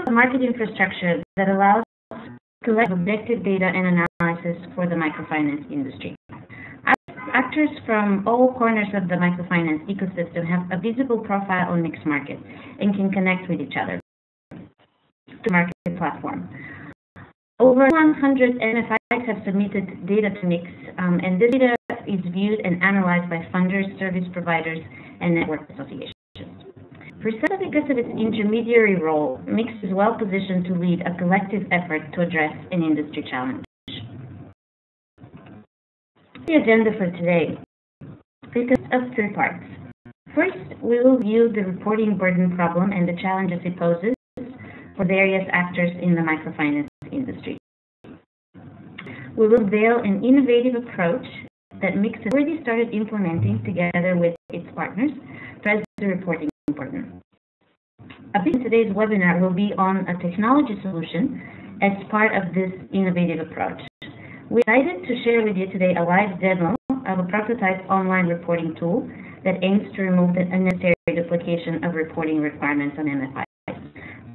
the market infrastructure that allows collect objective data and analysis for the microfinance industry. Actors from all corners of the microfinance ecosystem have a visible profile on Mix Market and can connect with each other to the market platform. Over 100 MFIs have submitted data to Mix, and this data is viewed and analyzed by funders, service providers, and network associations. Precisely because of its intermediary role, Mix is well positioned to lead a collective effort to address an industry challenge. The agenda for today consists of 3 parts. First, we will view the reporting burden problem and the challenges it poses for various actors in the microfinance industry. We will unveil an innovative approach that Mix has already started implementing together with its partners to address the reporting burden. A big today's webinar will be on a technology solution as part of this innovative approach. We're excited to share with you today a live demo of a prototype online reporting tool that aims to remove the unnecessary duplication of reporting requirements on MFI.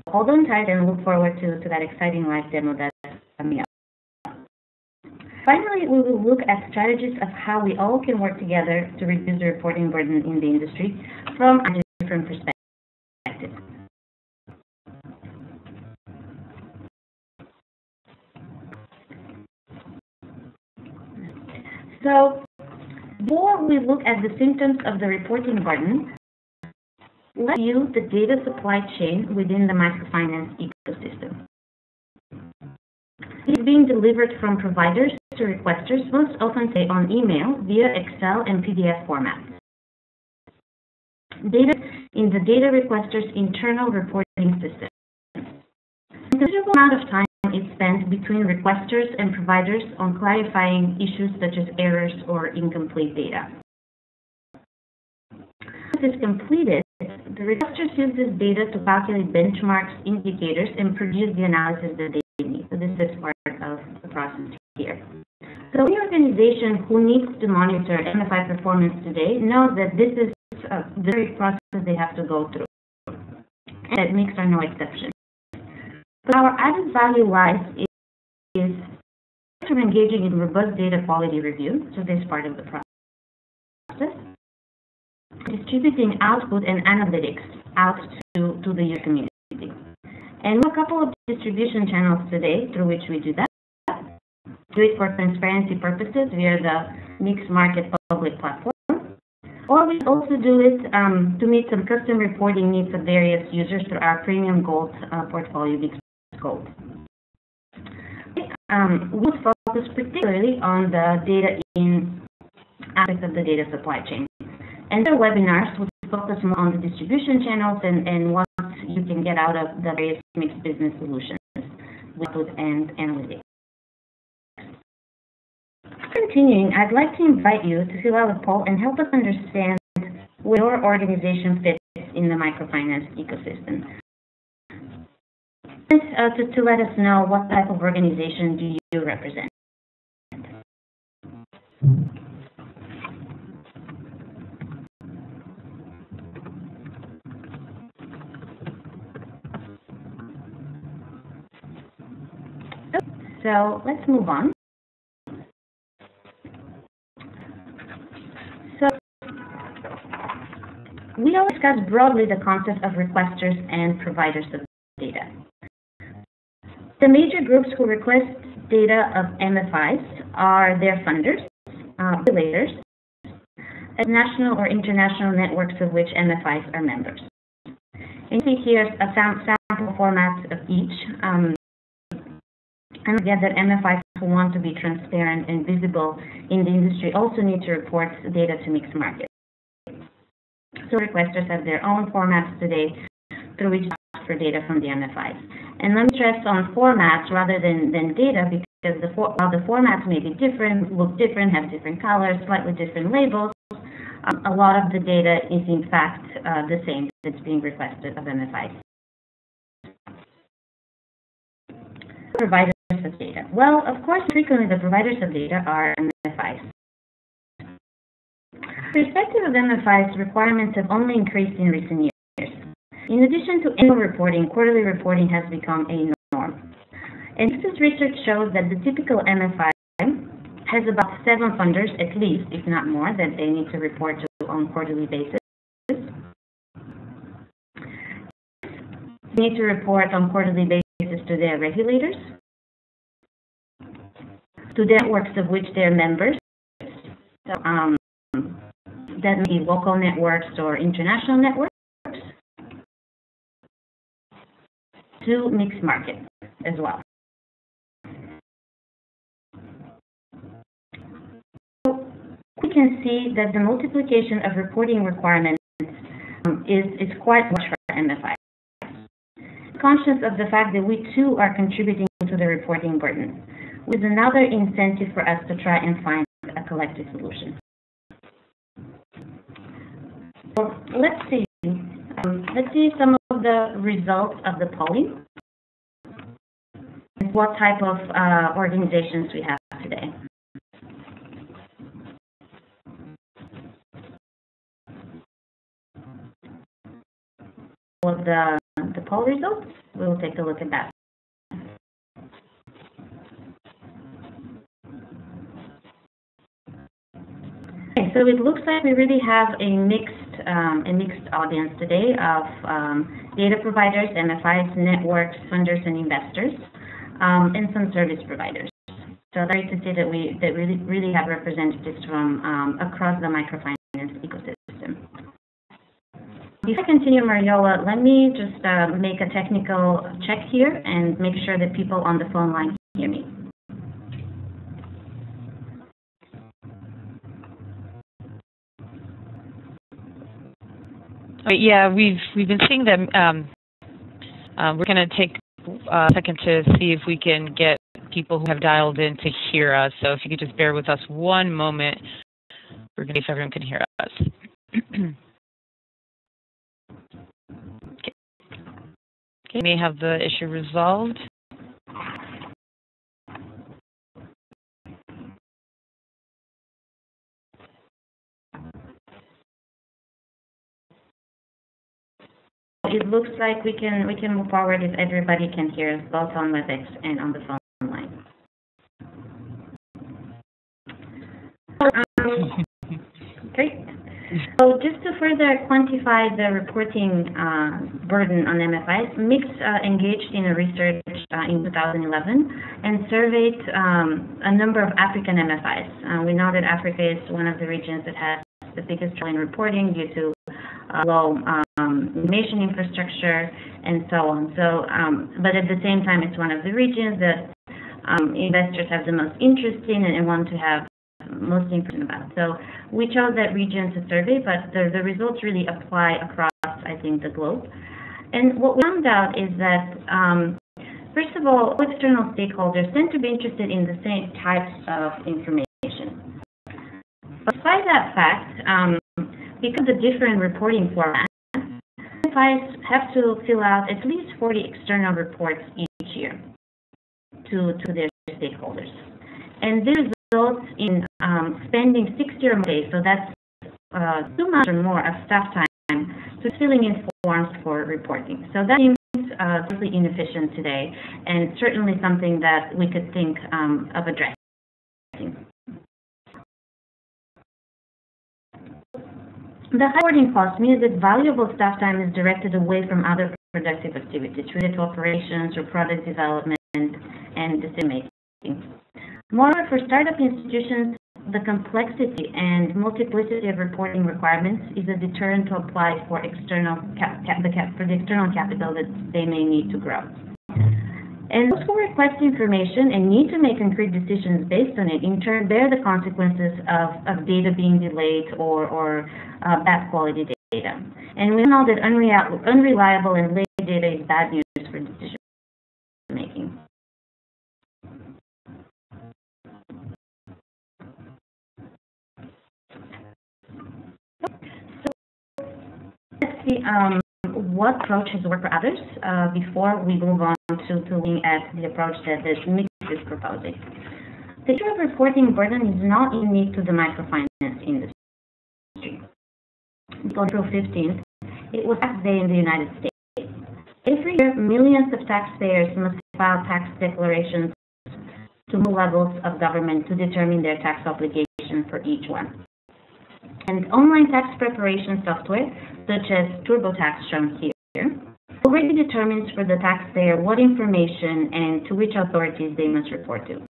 Hold on tight and look forward to that exciting live demo that's coming up. Finally, we will look at strategies of how we all can work together to reduce the reporting burden in the industry from a different perspective. So, before we look at the symptoms of the reporting burden, let's view the data supply chain within the microfinance ecosystem. It is being delivered from providers to requesters, most often say on email, via Excel and PDF formats. Data in the data requester's internal reporting system. A considerable amount of time is spent between requesters and providers on clarifying issues such as errors or incomplete data. Once this is completed, the requesters use this data to calculate benchmarks, indicators, and produce the analysis that they need. So this is part of the process here. So any organization who needs to monitor MFI performance today knows that this is a very process they have to go through, and that Mix are no exception. So our added value lies is from engaging in robust data quality review, so this is part of the process, distributing output and analytics out to the user community. And a couple of distribution channels today through which we do that. Do it for transparency purposes via the Mix Market public platform. Or we also do it to meet some custom reporting needs of various users through our Premium Gold portfolio, Mix Gold. We would focus particularly on the data in aspect of the data supply chain. And the webinars would focus more on the distribution channels and what you can get out of the various Mix business solutions with and analytics. Continuing, I'd like to invite you to fill out a poll and help us understand where your organization fits in the microfinance ecosystem. To let us know what type of organization do you represent. So let's move on. So we will discuss broadly the concept of requesters and providers of data. The major groups who request data of MFIs are their funders, regulators, and national or international networks of which MFIs are members. And you see here a sample format of each. And again, that MFIs who want to be transparent and visible in the industry also need to report data to Mix Market. So requesters have their own formats today through which they ask for data from the MFIs. And let me stress on formats rather than data, because while the formats may be different, look different, have different colors, slightly different labels, a lot of the data is in fact the same that's being requested of MFIs. Providers of data. Well, of course, frequently the providers of data are MFIs. From the perspective of MFIs, requirements have only increased in recent years. In addition to annual reporting, quarterly reporting has become a norm. And this research shows that the typical MFI has about 7 funders, at least, if not more, that they need to report to on a quarterly basis. They need to report on a quarterly basis to their regulators, to the networks of which they're members. So, that may be local networks or international networks, to mixed markets as well. So we can see that the multiplication of reporting requirements is quite much for MFI. Conscious of the fact that we too are contributing to the reporting burden, with another incentive for us to try and find a collective solution. So let's see some of the results of the polling and what type of organizations we have today. Of the poll results, we will take a look at that. Okay, so it looks like we really have a mixed audience today of data providers, MFIs, networks, funders, and investors, and some service providers. So great to see that we really have representatives from across the microfinance ecosystem. Before I continue, Mariola, let me just make a technical check here and make sure that people on the phone line can hear me. Yeah, we've been seeing them. We're going to take a second to see if we can get people who have dialed in to hear us. So if you could just bear with us one moment, we're going to see if everyone can hear us. Okay, may have the issue resolved. It looks like we can move forward if everybody can hear us, both on WebEx and on the phone line. Great. So just to further quantify the reporting burden on MFIs, Mix engaged in a research in 2011 and surveyed a number of African MFIs. We know that Africa is one of the regions that has the biggest trouble in reporting due to low information infrastructure and so on. So, but at the same time, it's one of the regions that investors have the most interest in and want to have most information about. So we chose that region to survey, but the results really apply across, I think, the globe. And what we found out is that, first of all external stakeholders tend to be interested in the same types of information. Despite that fact, because of the different reporting formats, MFIs have to fill out at least 40 external reports each year to their stakeholders. And this results in spending 60 or more days, so that's 2 months or more of staff time to filling in forms for reporting. So that seems really inefficient today, and certainly something that we could think of addressing. The high reporting cost means that valuable staff time is directed away from other productive activities related to operations or product development and decision-making. Moreover, for startup institutions, the complexity and multiplicity of reporting requirements is a deterrent to apply for the external capital that they may need to grow. And those who request information and need to make concrete decisions based on it, in turn, bear the consequences of data being delayed or bad quality data. And we know that unreliable and late data is bad news for decision making. So let's see what approach has worked for others before we move on to looking at the approach that this Mix is proposing. The issue of reporting burden is not unique to the microfinance industry. On April 15th, it was last day in the United States. every year, millions of taxpayers must file tax declarations to multiple levels of government to determine their tax obligation for each one. And online tax preparation software, such as TurboTax shown here, already determines for the taxpayer what information and to which authorities they must report to.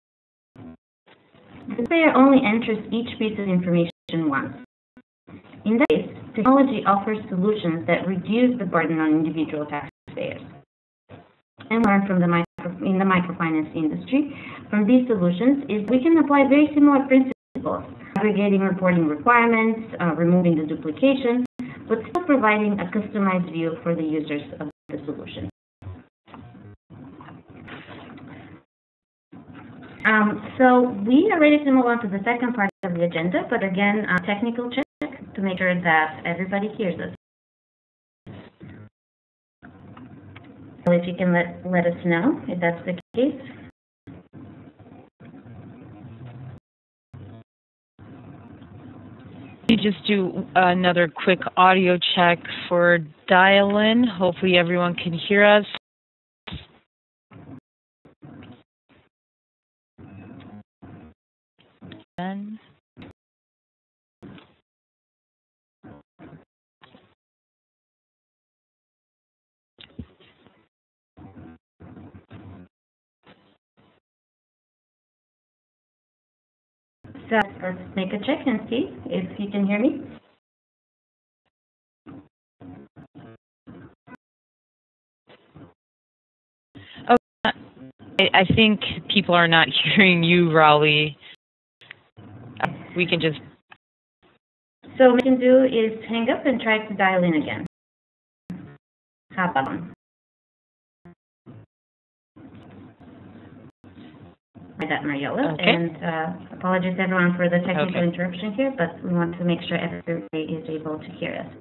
The taxpayer only enters each piece of information once. In that case, technology offers solutions that reduce the burden on individual taxpayers. And learn from in the microfinance industry from these solutions is we can apply very similar principles, aggregating reporting requirements, removing the duplication, but still providing a customized view for the users of the solution. So we are ready to move on to the second part of the agenda, but again, a technical check to make sure that everybody hears us. So if you can let us know if that's the case. You just do another quick audio check for dial-in. Hopefully everyone can hear us. Then. So let's make a check and see if you can hear me. I think people are not hearing you, Raleigh. We can just... So what we can do is hang up and try to dial in again. Hop on. Like that, Mariola. Okay. And apologies everyone for the technical interruption here, but we want to make sure everybody is able to hear us.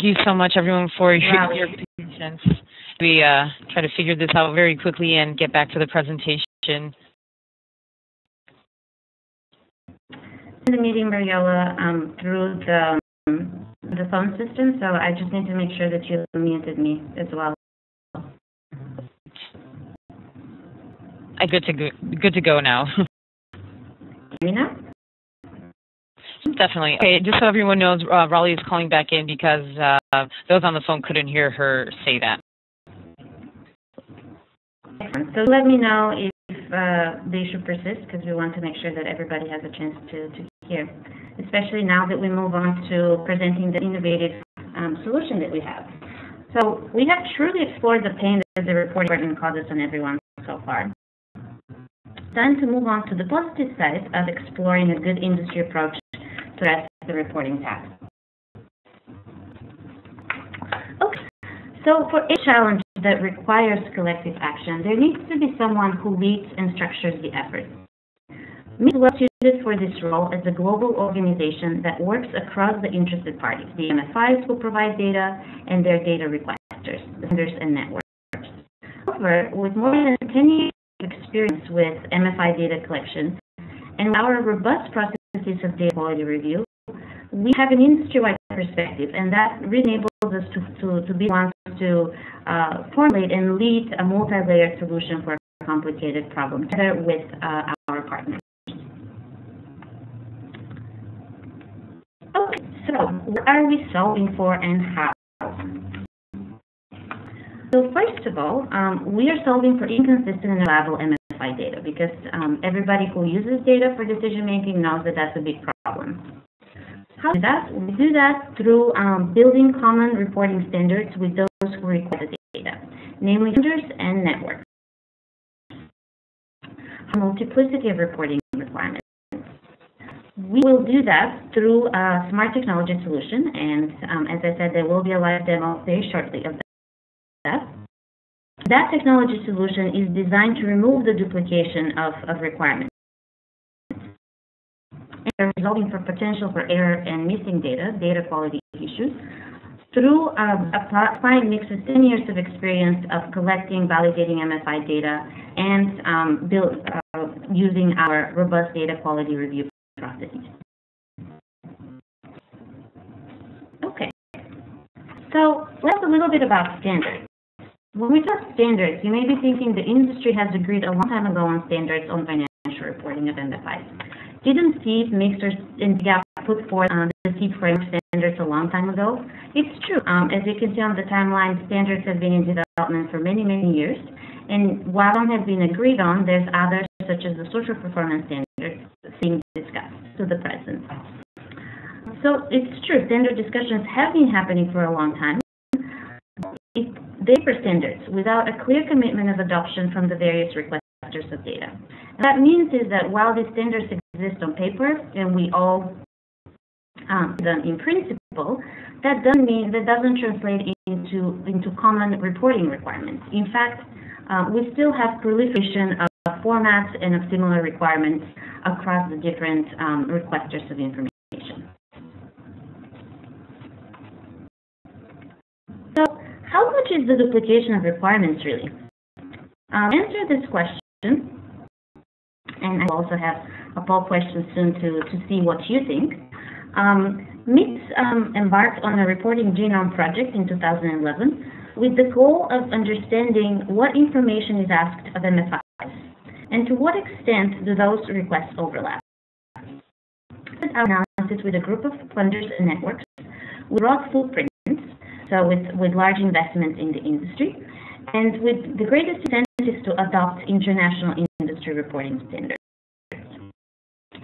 Thank you so much, everyone, for your patience. We try to figure this out very quickly and get back to the presentation. In the meeting, Mariola, through the phone system, so I just need to make sure that you muted me as well. Good to go now. Hear me now? Definitely. Okay, just so everyone knows, Raleigh is calling back in because those on the phone couldn't hear her say that. Excellent. So let me know if the issue persists, because we want to make sure that everybody has a chance to hear, especially now that we move on to presenting the innovative solution that we have. So we have truly explored the pain that the reporting burden causes on everyone so far. It's time to move on to the positive side of exploring a good industry approach to address the reporting task. Okay, so for a challenge that requires collective action, there needs to be someone who leads and structures the effort. MFI is well suited for this role as a global organization that works across the interested parties, the MFIs who provide data and their data requesters, the vendors and networks. However, with more than 10 years of experience with MFI data collection and our robust processes of data quality review, we have an industry-wide perspective, and that really enables us to be ones to formulate and lead a multi-layered solution for a complicated problem together with our partners. Okay, so what are we solving for and how? So first of all, we are solving for inconsistent and reliable MFI data because everybody who uses data for decision making knows that that's a big problem. How do we do that? We do that through building common reporting standards with those who require the data, namely vendors and networks. A multiplicity of reporting requirements. We will do that through a smart technology solution, and as I said, there will be a live demo very shortly of that. That technology solution is designed to remove the duplication of requirements, resulting for potential for error and missing data quality issues, through applying Mix's 10 years of experience of collecting, validating MFI data, and using our robust data quality review processes. Okay, so let's talk a little bit about standards. When we talk standards, you may be thinking the industry has agreed a long time ago on standards on financial reporting of MFIs. Didn't Steve, Mix, and GAP put forth the SEED framework standards a long time ago? It's true. As you can see on the timeline, standards have been in development for many, many years. And while some have been agreed on, there's others, such as the social performance standards, being discussed to the present. So it's true, standard discussions have been happening for a long time. They are standards without a clear commitment of adoption from the various requesters of data. And that means is that while these standards exist on paper and we all them in principle, that doesn't translate into common reporting requirements. In fact, we still have proliferation of formats and of similar requirements across the different requesters of information. So, how much is the duplication of requirements really? Answer this question, and I will also have a poll question soon to see what you think. Mix embarked on a reporting genome project in 2011 with the goal of understanding what information is asked of MFIs and to what extent do those requests overlap. Our analysis with a group of funders and networks with broad footprints, so with large investments in the industry, and with the greatest incentives to adopt international industry reporting standards.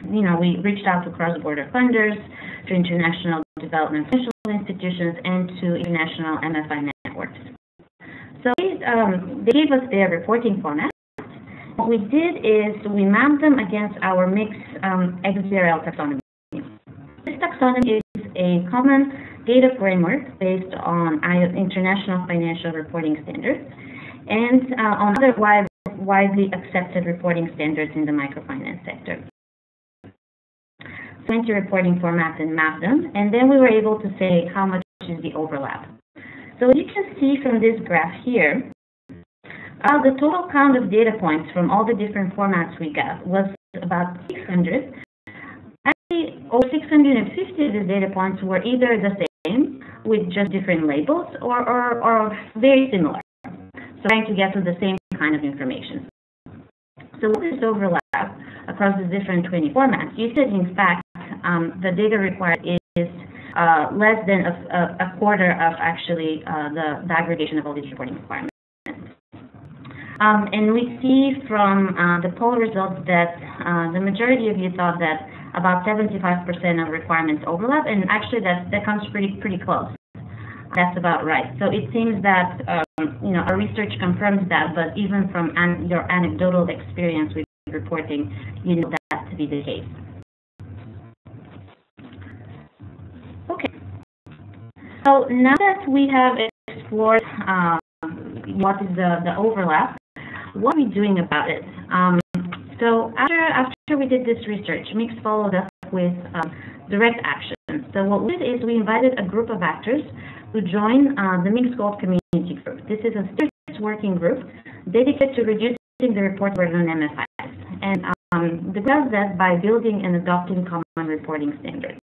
We reached out to cross-border funders, to international development financial institutions, and to international MFI networks. So they gave us their reporting format. What we did is we mapped them against our Mix XBRL taxonomy. This taxonomy is a common data framework based on international financial reporting standards and on other widely accepted reporting standards in the microfinance sector. 20 reporting formats and map them, and then we were able to say how much is the overlap. So as you can see from this graph here, the total count of data points from all the different formats we got was about 600. Actually, over 650 of these data points were either the same, with just different labels, or very similar, so trying to get to the same kind of information. So what is overlap across the different 20 formats? You said, in fact, the data required is less than a quarter of actually the aggregation of all these reporting requirements. And we see from the poll results that the majority of you thought that about 75% of requirements overlap, and actually that comes pretty close. That's about right. So it seems that our research confirms that, but even from your anecdotal experience with reporting, you know that to be the case. Okay. So now that we have explored what is the overlap, what are we doing about it? So after we did this research, Mix followed up with direct action. So what we did is we invited a group of actors to join the Mix Gold Community Group. This is a standards working group dedicated to reducing the report burden on MFIs. And the goal is that by building and adopting common reporting standards.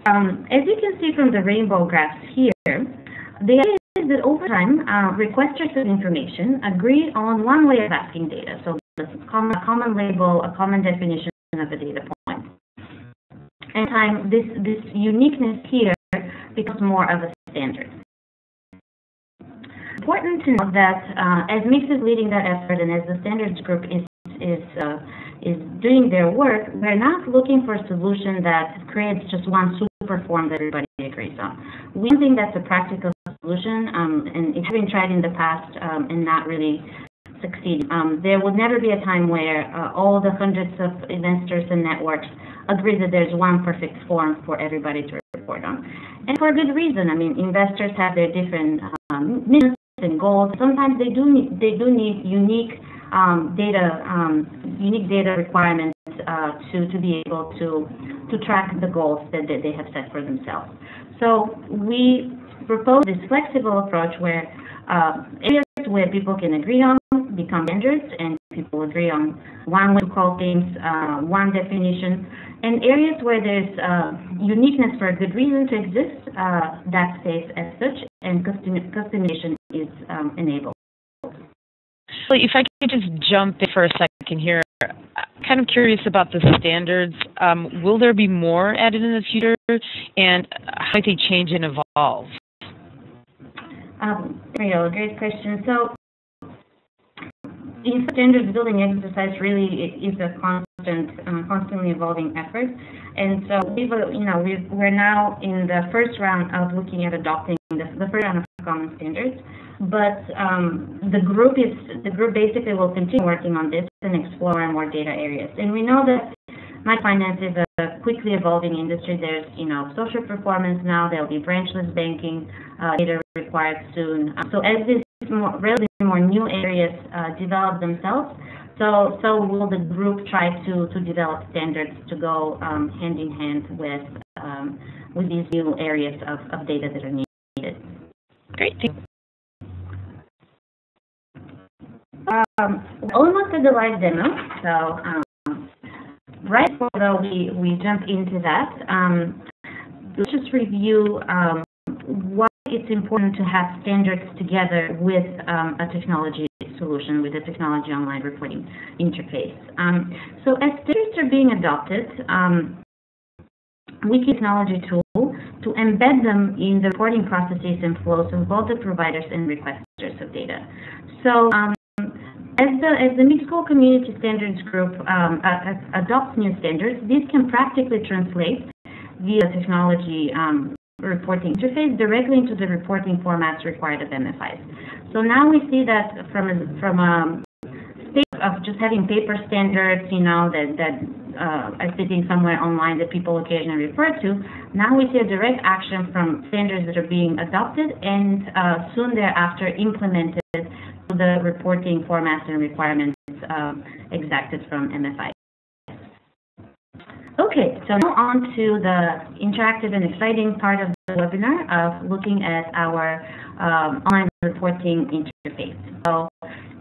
As you can see from the rainbow graphs here, the idea is that over time, requesters of information agree on one way of asking data. So a common label, a common definition of a data point. And time, this uniqueness here becomes more of a standard. Important to note that as Mix is leading that effort and as the standards group is is doing their work, we're not looking for a solution that creates just one super form that everybody agrees on. We think that's a practical solution, and it's been tried in the past and not really succeed. There will never be a time where all the hundreds of investors and networks agree that there's one perfect form for everybody to report on. And for a good reason. I mean, investors have their different missions and goals. Sometimes they do need unique data requirements to be able to track the goals that they have set for themselves. So we propose this flexible approach where areas where people can agree on become standards, and people agree on one way to call things, one definition, and areas where there's uniqueness for a good reason to exist, that stays as such, and customization is enabled. Well, if I could just jump in for a second here, I'm kind of curious about the standards. Will there be more added in the future, and how might they change and evolve? Great question. So, in standards building exercise really is a constantly evolving effort, and so we're now in the first round of looking at adopting the first round of common standards. But the group basically will continue working on this and explore more data areas. And we know that microfinance is a quickly evolving industry. There's social performance now. There'll be branchless banking data required soon. So as these relatively more new areas develop themselves, so will the group try to develop standards to go hand in hand with these new areas of data that are needed. Great. Thank you. Almost at the live demo, so right before we jump into that, let's just review why it's important to have standards together with a technology solution, with a technology online reporting interface. So as standards are being adopted, we use technology tool to embed them in the reporting processes and flows of both the providers and requesters of data. So as the Mixed School Community Standards Group adopts new standards, these can practically translate via technology reporting interface directly into the reporting formats required of MFIs. So now we see that from a state of just having paper standards, that are sitting somewhere online that people occasionally refer to, now we see a direct action from standards that are being adopted and soon thereafter implemented to the reporting formats and requirements exacted from MFI. Okay, so now on to the interactive and exciting part of the webinar of looking at our online reporting interface. So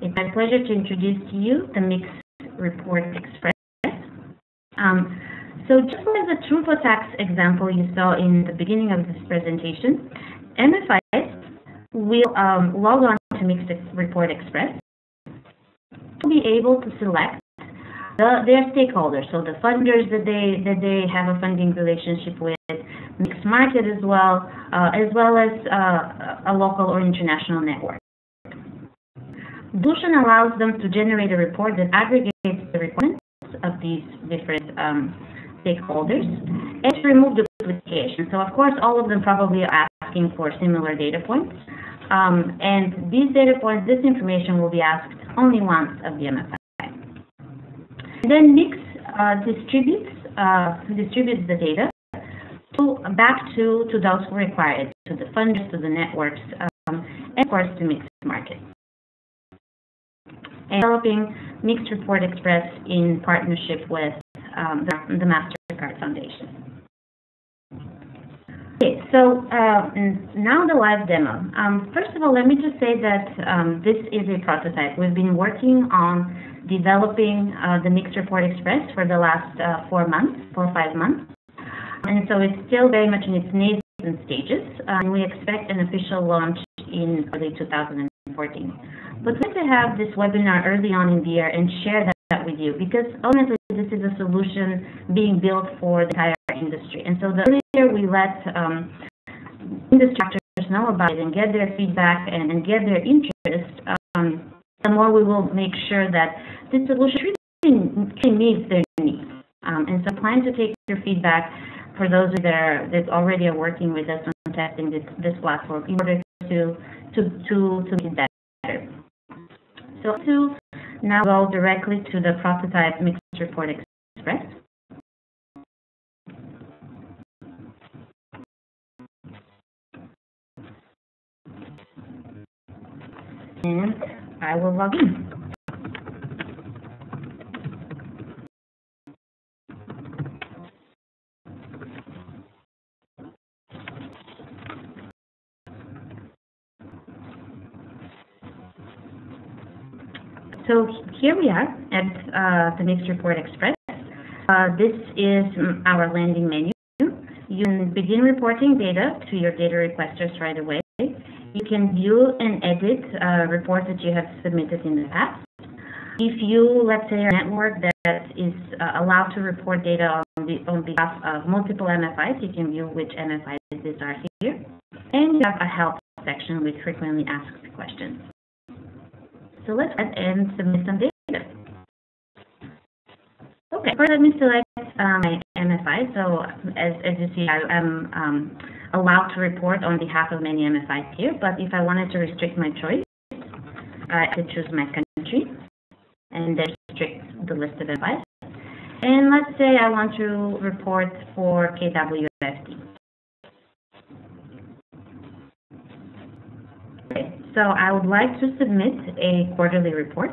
it's my pleasure to introduce to you the Mixed Report Express. So just as the TruthAttack example you saw in the beginning of this presentation, MFIs will log on to Mixed Report Express to be able to select their stakeholders, so the funders that they have a funding relationship with, mixed market as well as a local or international network. The solution allows them to generate a report that aggregates the requirements of these different stakeholders and to remove duplication. So of course, all of them probably are asking for similar data points, and these data points, this information will be asked only once of the MFI. Then Mix distributes the data back to those who require it, to the funders, to the networks, and of course to Mixed Market. And developing Mixed Report Express in partnership with the MasterCard Foundation. Okay, so now the live demo. First of all, let me just say that this is a prototype. We've been working on developing the Mixed Report Express for the last 4 or 5 months. And so it's still very much in its nascent stages. We expect an official launch in early 2014. But we'd like to have this webinar early on in the year and share that with you, because ultimately this is a solution being built for the entire industry. And so the earlier we let industry actors know about it and get their feedback and get their interest, the more we will make sure that this solution is meets their needs. And so plan to take your feedback for those that already are working with us on testing this platform in order to make it better. So to now go directly to the prototype Mixed Report Express. And I will log in. So here we are at the Mixed Report Express. This is our landing menu. You can begin reporting data to your data requesters right away. You can view and edit reports that you have submitted in the past. If you, let's say, are a network that is allowed to report data on behalf of multiple MFIs, you can view which MFIs these are here. And you have a help section with frequently asked questions. So let's go ahead and submit some data. Okay, first let me select my MFI. So as you see, I am allowed to report on behalf of many MFIs here, but if I wanted to restrict my choice, I could choose my country and then restrict the list of MFIs. And let's say I want to report for KWFT. Okay, so I would like to submit a quarterly report.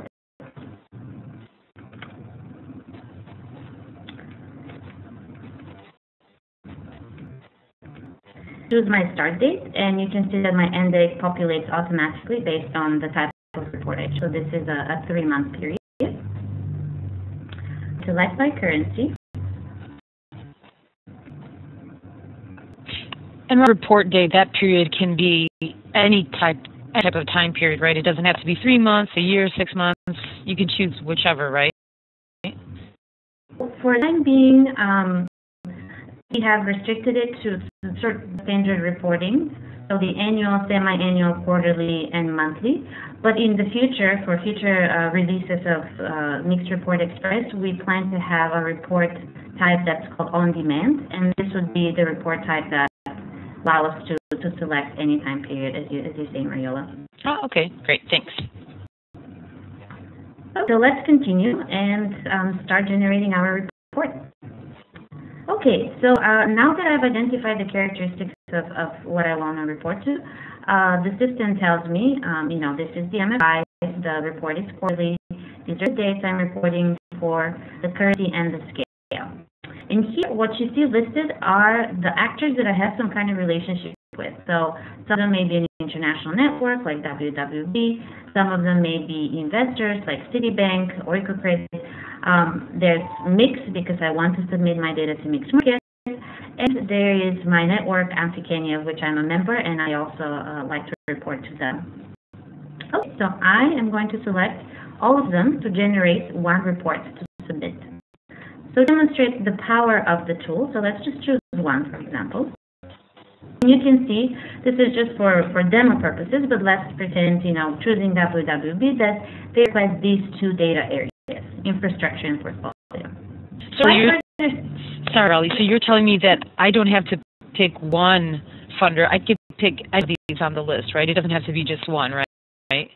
Choose my start date, and you can see that my end date populates automatically based on the type of report. So this is a 3-month period. Select my currency. And report date, that period can be any type of time period, right? It doesn't have to be 3 months, a year, 6 months. You can choose whichever, right? For the time being, we have restricted it to sort of standard reporting, so the annual, semi-annual, quarterly, and monthly. But in the future, for future releases of Mixed Report Express, we plan to have a report type that's called on demand, and this would be the report type that allows us to select any time period, as you say, Mariola. Oh, okay, great, thanks. So let's continue and start generating our report. Okay, so now that I've identified the characteristics of what I want to report to, the system tells me, this is the MFI, the report is quarterly, these are the dates I'm reporting for, the currency and the scale. And here, what you see listed are the actors that I have some kind of relationship with. So some of them may be an international network like WWB, some of them may be investors like Citibank, Oikocredit. There's Mix because I want to submit my data to Mixed Market. And there is my network, Amphi-Kenya, of which I'm a member, and I also like to report to them. Okay, so I am going to select all of them to generate one report to submit. So to demonstrate the power of the tool, so let's just choose one, for example. You can see this is just for demo purposes, but let's pretend, choosing WWB, that they request these 2 data areas, infrastructure and portfolio. Sorry, Raleigh, so you're telling me that I don't have to pick one funder. I could pick any of these on the list, right? It doesn't have to be just one, right?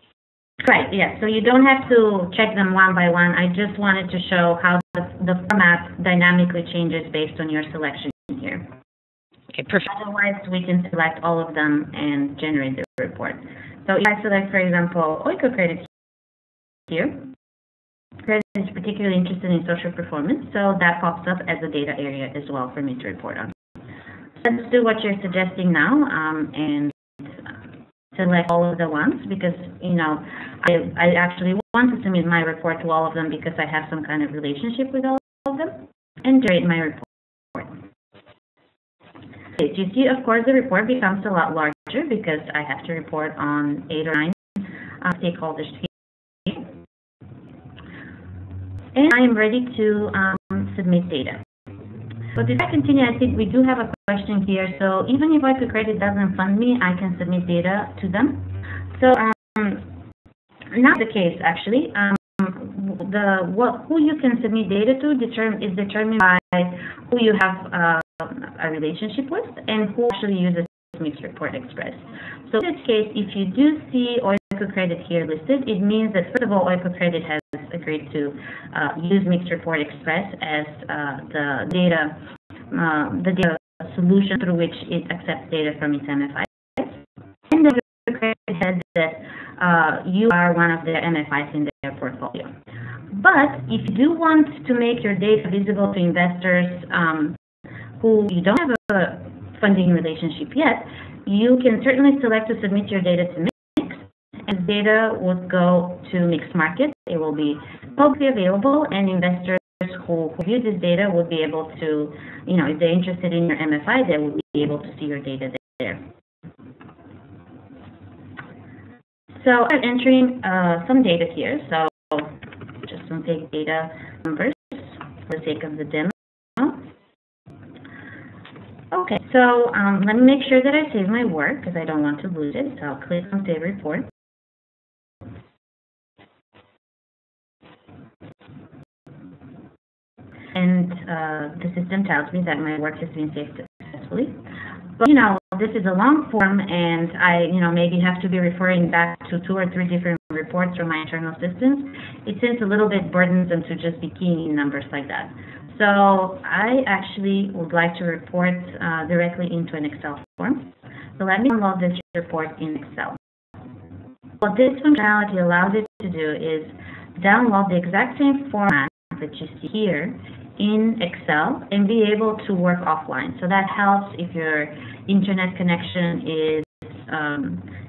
Right, yeah. So you don't have to check them one by one. I just wanted to show how the format dynamically changes based on your selection here. Okay, perfect. Otherwise, we can select all of them and generate the report. So if I select, for example, Oikocredit here, Credit is particularly interested in social performance, so that pops up as a data area as well for me to report on. Let's do what you're suggesting now and select all of the ones because, I actually want to submit my report to all of them because I have some kind of relationship with all of them and generate my report. Okay, so you see, of course, the report becomes a lot larger because I have to report on 8 or 9 stakeholders here. And I am ready to submit data. But before I continue, I think we do have a question here. So even if Oikocredit doesn't fund me, I can submit data to them. So not the case, actually. who you can submit data to is determined by who you have a relationship with and who actually uses Mixed Report Express. So in this case, if you do see OICO-Credit here listed, it means that first of all, OICO-Credit has agreed to use Mixed Report Express as the data solution through which it accepts data from its MFI. And then OICO-Credit said that you are one of their MFIs in their portfolio. But if you do want to make your data visible to investors who you don't have a funding relationship yet, you can certainly select to submit your data to Mix, and data would go to Mix Market. It will be publicly available, and investors who view this data would be able to, if they're interested in your MFI, they will be able to see your data there. So I'm entering some data here. So just some fake data numbers for the sake of the demo. Okay, so let me make sure that I save my work because I don't want to lose it. So I'll click on Save Report. And the system tells me that my work has been saved successfully. But, this is a long form, and I, maybe have to be referring back to 2 or 3 different reports from my internal systems. It seems a little bit burdensome to just be keying in numbers like that. So I actually would like to report directly into an Excel form. So let me download this report in Excel. What this functionality allows it to do is download the exact same format that you see here in Excel and be able to work offline. So that helps if your internet connection is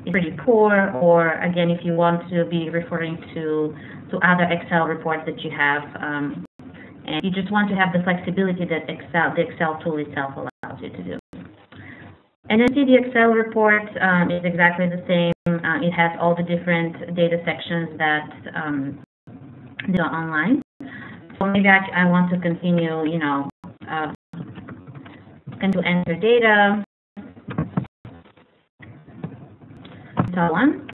pretty poor, or again, if you want to be referring to other Excel reports that you have, and you just want to have the flexibility that the Excel tool itself allows you to do. And then see the Excel report is exactly the same. It has all the different data sections that are online. So maybe I want to continue, to enter data, and so on.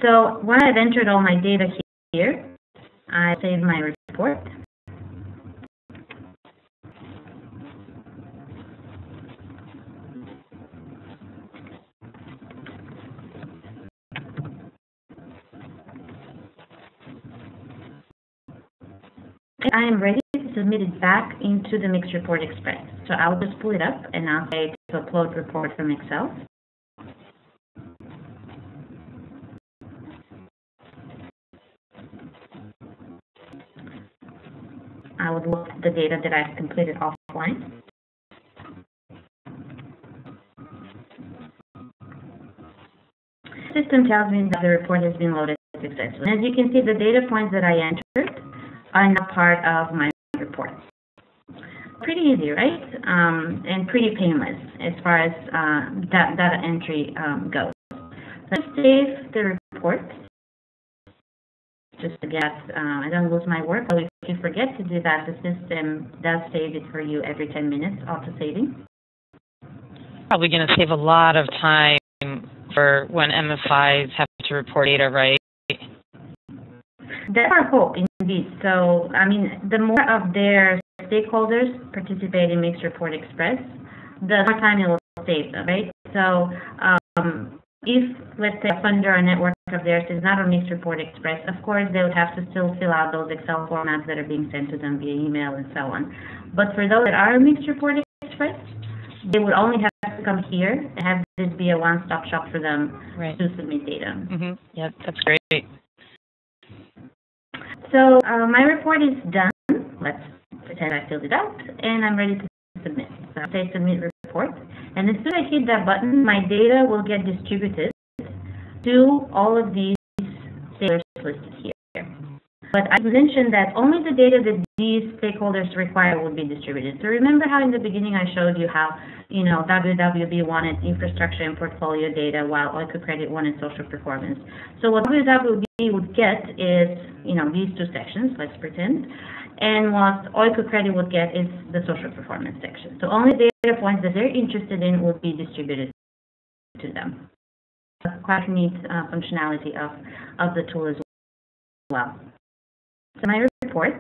So when I've entered all my data here, I save my report. I am ready to submit it back into the Mixed Report Express. So I'll just pull it up and I'll say to upload report from Excel. I would look at the data that I've completed offline. The system tells me that the report has been loaded successfully. As you can see, the data points that I entered are now part of my report. Pretty easy, right? And pretty painless as far as data entry goes. Let's save the report. Just to get, I don't lose my work. But if you forget to do that, the system does save it for you every 10 minutes, auto-saving. Probably going to save a lot of time for when MFIs have to report data, right? That's our hope, indeed. So, I mean, the more of their stakeholders participate in Mixed Report Express, the more time it will save them, right? So, if, let's say, a funder or network of theirs is not on Mixed Report Express, of course, they would have to still fill out those Excel formats that are being sent to them via email and so on. But for those that are on Mixed Report Express, they would only have to come here and have this be a one-stop shop for them to submit data. Yeah, that's great. So my report is done. Let's pretend I filled it out, and I'm ready to submit. So I say submit report, and as soon as I hit that button, my data will get distributed to all of these stakeholders listed here. But I mentioned that only the data that these stakeholders require will be distributed. So remember how in the beginning I showed you how, WWB wanted infrastructure and portfolio data while OICO-Credit wanted social performance. So what WWB would get is, these two sections, let's pretend, and what OICO-Credit would get is the social performance section. So only data points that they're interested in would be distributed to them. Quite neat functionality of the tool as well. So my report.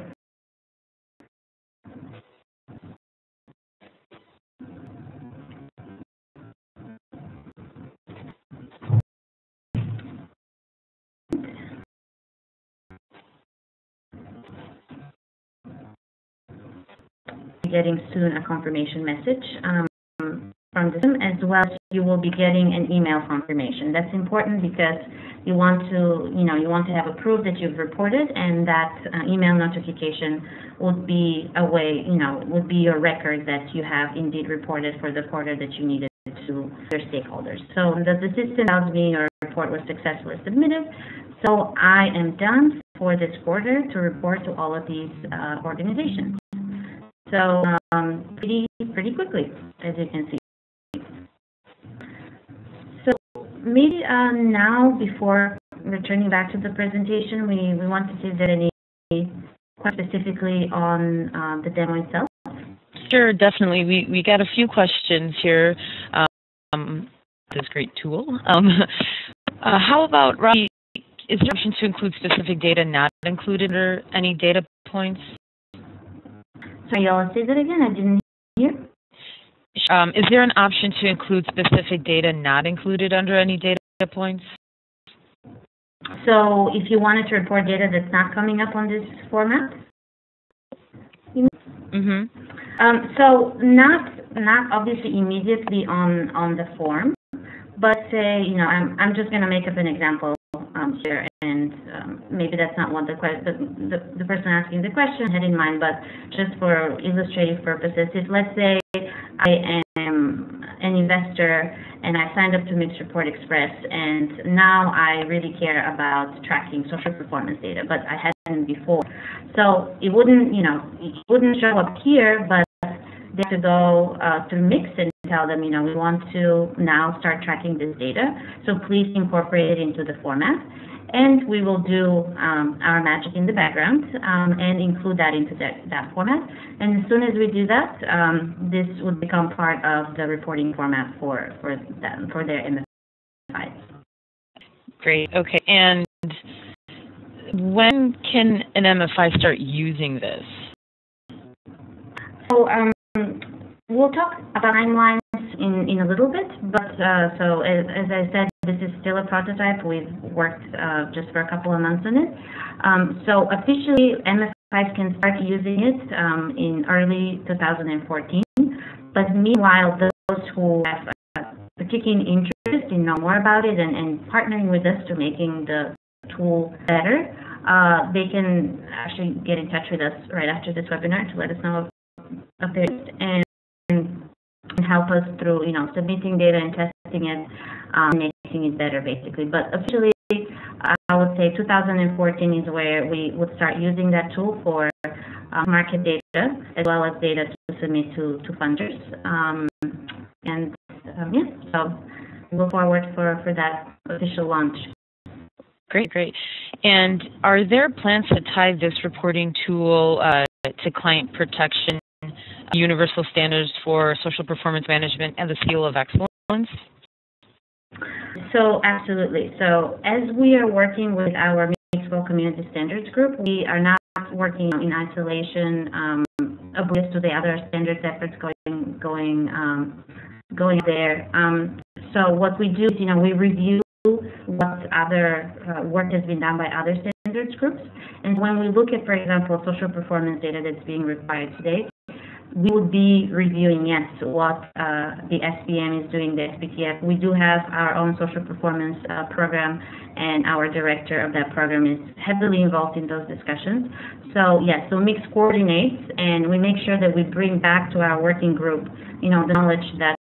Getting soon a confirmation message from the system, as well as you will be getting an email confirmation. That's important because you want to have a proof that you've reported, and that email notification would be a way, would be your record that you have indeed reported for the quarter that you needed to your stakeholders. So the system tells me your report was successfully submitted. So I am done for this quarter to report to all of these organizations. So pretty quickly, as you can see. So maybe now, before returning back to the presentation, we want to see if there are any questions specifically on the demo itself. Sure, definitely. We got a few questions here. This great tool. How about, Robbie, is there an option to include specific data not included or any data points? Sorry, y'all, say that again. I didn't hear. Is there an option to include specific data not included under any data points? So if you wanted to report data that's not coming up on this format? Mm-hmm. So not obviously immediately on the form, but say, I'm just going to make up an example here, and maybe that's not what the person asking the question had in mind, but just for illustrative purposes, if let's say I am an investor and I signed up to Mixed Report Express, and now I really care about tracking social performance data, but I hadn't before. So it wouldn't show up here, but they have to go through Mix and tell them, we want to now start tracking this data, so please incorporate it into the format. And we will do our magic in the background and include that into that format. And as soon as we do that, this would become part of the reporting format for their MFI. Great. Okay. And when can an MFI start using this? So we'll talk about timelines in a little bit, but so as I said, this is still a prototype. We've worked just for a couple of months on it. So officially, MFIs can start using it in early 2014. But meanwhile, those who have a particular interest in knowing more about it and partnering with us to making the tool better, they can actually get in touch with us right after this webinar to let us know of their interest and help us through, submitting data and testing it, making it better, basically. But officially, I would say 2014 is where we would start using that tool for market data, as well as data to submit to funders. So we look forward for that official launch. Great. And are there plans to tie this reporting tool to client protection, universal standards for social performance management, and the Seal of Excellence? So absolutely. So as we are working with our Mixed Community Standards group, we are not working in isolation oblivious to the other standards efforts going there. So what we do is, we review what other work has been done by other standards groups, and when we look at, for example, social performance data that's being required today, we would be reviewing, yes, what the SPM is doing, the SPTF. We do have our own social performance program, and our director of that program is heavily involved in those discussions. So, yes, so Mix coordinates, and we make sure that we bring back to our working group, the knowledge that's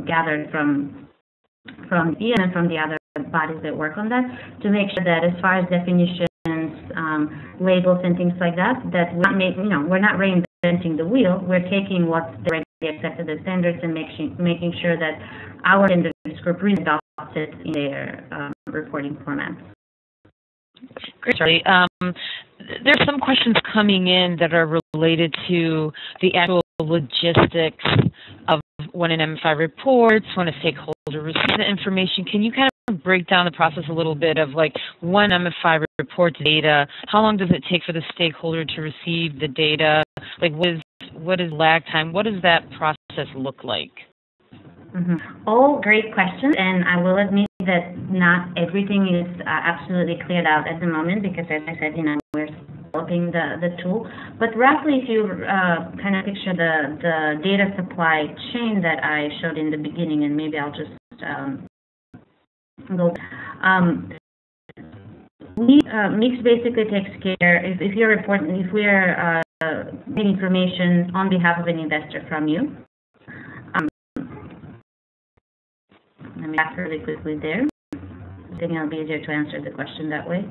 gathered from PM and from the other bodies that work on that, to make sure that as far as definitions, labels, and things like that, that we're not reinventing the wheel. We're taking what's already accepted as standards and making sure that our standards group really adopts it in their reporting formats. Great, Charlie. There's some questions coming in that are related to the actual logistics of when an MFI reports, when a stakeholder receives the information. Can you kind of break down the process a little bit of like when MFI reports data, how long does it take for the stakeholder to receive the data? Like what is lag time? What does that process look like? All great questions, and I will admit that not everything is absolutely cleared out at the moment because, as I said, we're developing the tool. But roughly, if you kind of picture the data supply chain that I showed in the beginning, and maybe I'll just go. Mix basically takes care if you're reporting, if we're getting information on behalf of an investor from you. Let me back really quickly there. I think it'll be easier to answer the question that way.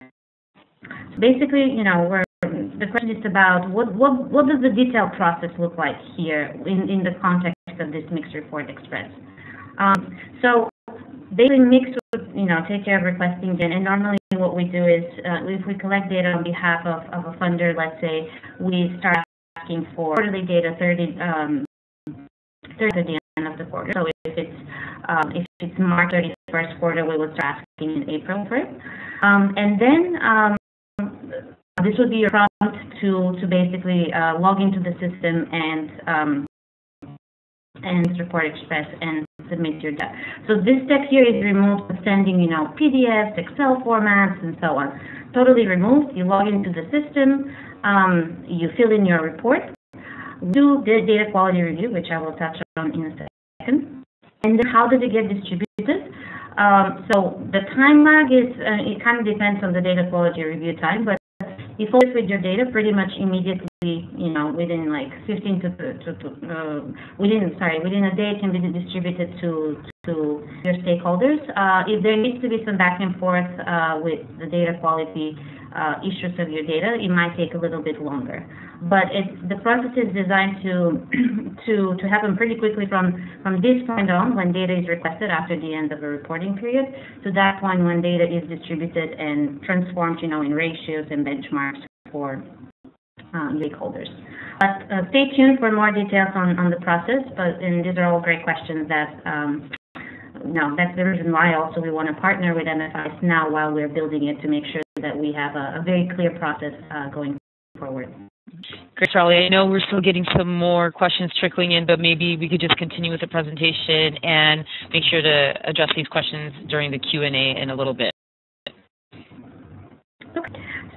So basically, the question is about what does the detailed process look like here in the context of this mixed report express. So basically, mix would take care of requesting data, and normally what we do is if we collect data on behalf of a funder, let's say we start asking for quarterly data 30 at the end of the quarter. So if it's March 31st quarter, we will start asking in April for it. And then this would be your prompt to basically log into the system and report express and submit your data. So this step here is removed with sending PDFs, Excel formats, and so on. Totally removed. You log into the system, you fill in your report, do the data quality review, which I will touch on in a second. And then how does it get distributed? So the time lag is, it kind of depends on the data quality review time, but you follow with your data pretty much immediately, within like 15 within a day it can be distributed to your stakeholders. If there needs to be some back and forth with the data quality issues of your data, it might take a little bit longer. But the process is designed to happen pretty quickly from this point on, when data is requested after the end of the reporting period, to that point when data is distributed and transformed, in ratios and benchmarks for stakeholders. But stay tuned for more details on the process. And these are all great questions that. That's the reason why also we want to partner with MFIs now while we're building it, to make sure that we have a very clear process going forward. Great, Charlie. I know we're still getting some more questions trickling in, but maybe we could just continue with the presentation and make sure to address these questions during the Q&A in a little bit. Okay.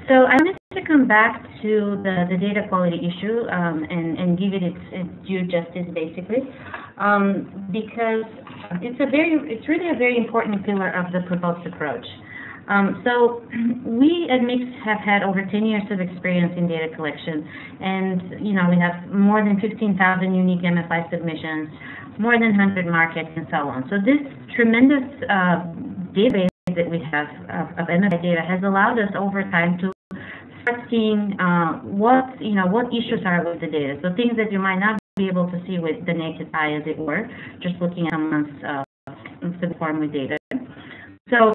So I wanted to come back to the data quality issue and give it its due justice, basically, because it's really a very important pillar of the proposed approach. So we at Mix have had over 10 years of experience in data collection, and we have more than 15,000 unique MFI submissions, more than 100 markets, and so on. So this tremendous database that we have of MFI data has allowed us over time to start seeing what issues are with the data. So things that you might not be able to see with the naked eye, as it were, just looking at someone's form with data. So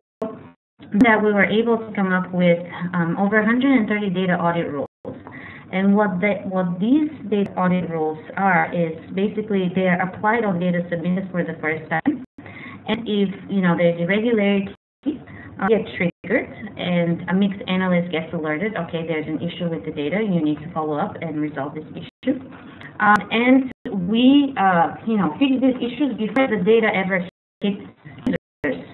that we were able to come up with over 130 data audit rules. And what these data audit rules are is basically they are applied on data submitted for the first time. And if there's irregularity, get triggered, and a mixed analyst gets alerted, okay, there's an issue with the data, you need to follow up and resolve this issue. And we fix these issues before the data ever hits users.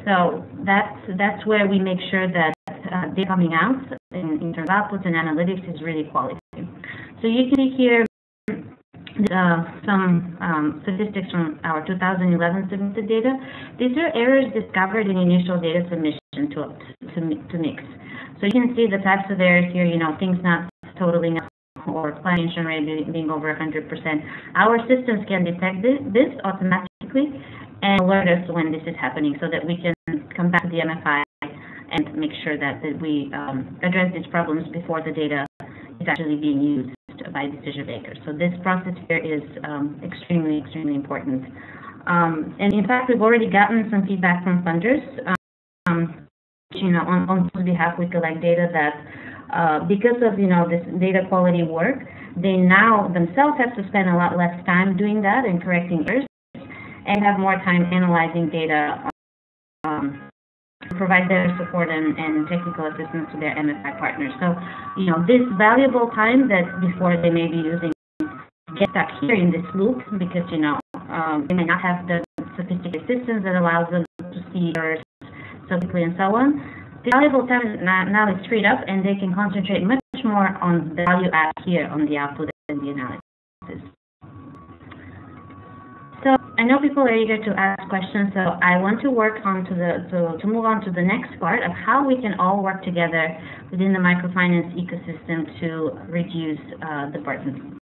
So that's where we make sure that data coming out in terms of outputs and analytics is really quality. So you can see here some statistics from our 2011 submitted data. These are errors discovered in initial data submission to Mix. So you can see the types of errors here, things not totaling up or plantation rate being over 100%. Our systems can detect this automatically and alert us when this is happening, so that we can come back to the MFI and make sure that we address these problems before the data is actually being used by decision makers. So this process here is extremely, extremely important. And in fact, we've already gotten some feedback from funders. On whose behalf we collect data, that because of, this data quality work, they now themselves have to spend a lot less time doing that and correcting errors, and have more time analyzing data, provide better support and technical assistance to their MFI partners. So, this valuable time that before they may be using get stuck here in this loop because, they may not have the sophisticated systems that allows them to see errors so quickly and so on. The valuable time now is freed up, and they can concentrate much more on the value add here on the output and the analysis. So I know people are eager to ask questions, so I want to work on to move on to the next part of how we can all work together within the microfinance ecosystem to reduce the burden.